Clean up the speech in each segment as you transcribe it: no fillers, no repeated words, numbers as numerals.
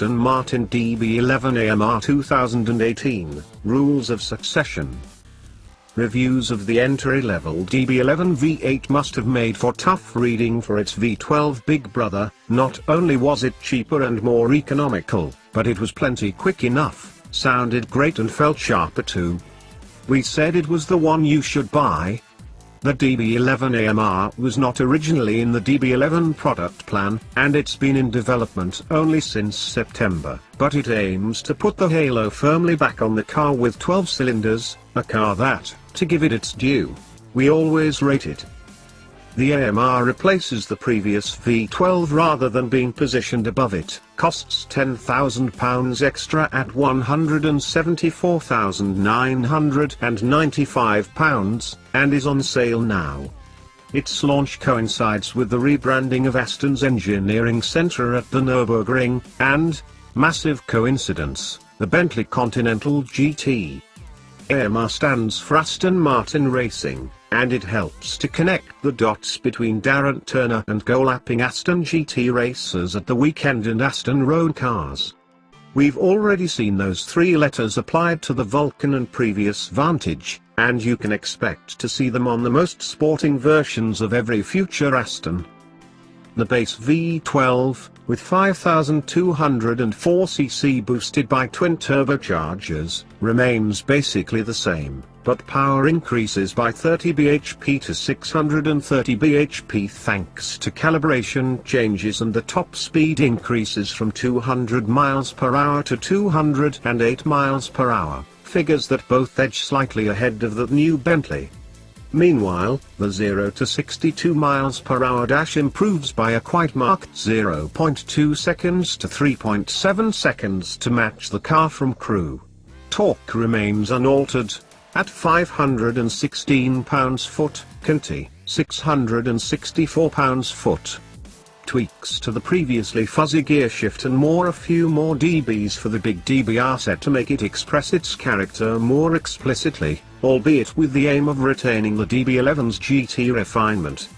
Aston Martin DB11 AMR 2018, Rules of Succession. Reviews of the entry-level DB11 V8 must have made for tough reading for its V12 big brother. Not only was it cheaper and more economical, but it was plenty quick enough, sounded great and felt sharper too. We said it was the one you should buy. The DB11 AMR was not originally in the DB11 product plan, and it's been in development only since September, but it aims to put the halo firmly back on the car with 12 cylinders, a car that, to give it its due, we always rated. The AMR replaces the previous V12 rather than being positioned above it, costs £10,000 extra at £174,995, and is on sale now. Its launch coincides with the rebranding of Aston's engineering centre at the Nürburgring, and, massive coincidence, the Bentley Continental GT. AMR stands for Aston Martin Racing, and it helps to connect the dots between Darren Turner and go-lapping Aston GT racers at the weekend and Aston road cars. We've already seen those three letters applied to the Vulcan and previous Vantage, and you can expect to see them on the most sporting versions of every future Aston. The base V12, with 5,204cc boosted by twin turbochargers, remains basically the same, but power increases by 30 bhp to 630 bhp thanks to calibration changes, and the top speed increases from 200 mph to 208 mph, figures that both edge slightly ahead of the new Bentley. Meanwhile, the 0 to 62 mph dash improves by a quite marked 0.2 seconds to 3.7 seconds to match the car from Crew. Torque remains unaltered, at 516 pounds-foot, Conti, 664 pounds-foot. Tweaks to the previously fuzzy gearshift and a few more dBs for the big DB are set to make it express its character more explicitly, albeit with the aim of retaining the DB11's GT refinement.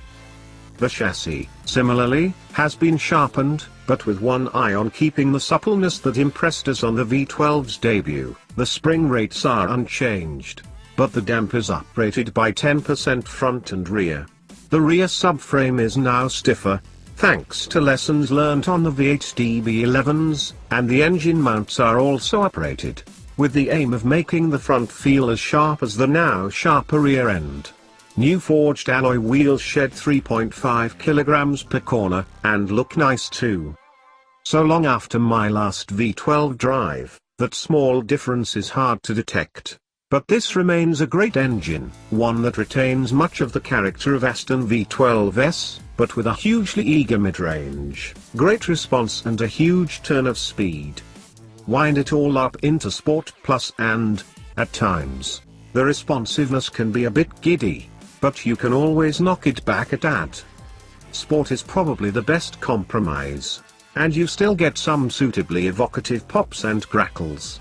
The chassis, similarly, has been sharpened, but with one eye on keeping the suppleness that impressed us on the V12's debut. The spring rates are unchanged, but the dampers uprated by 10% front and rear. The rear subframe is now stiffer, thanks to lessons learnt on the V8 DB11s, and the engine mounts are also uprated, with the aim of making the front feel as sharp as the now sharper rear end. New forged alloy wheels shed 3.5 kilograms per corner, and look nice too. So long after my last V12 drive, that small difference is hard to detect. But this remains a great engine, one that retains much of the character of Aston V12s, but with a hugely eager mid-range, great response and a huge turn of speed. Wind it all up into Sport Plus and, at times, the responsiveness can be a bit giddy, but you can always knock it back at Ad. Sport is probably the best compromise, and you still get some suitably evocative pops and crackles.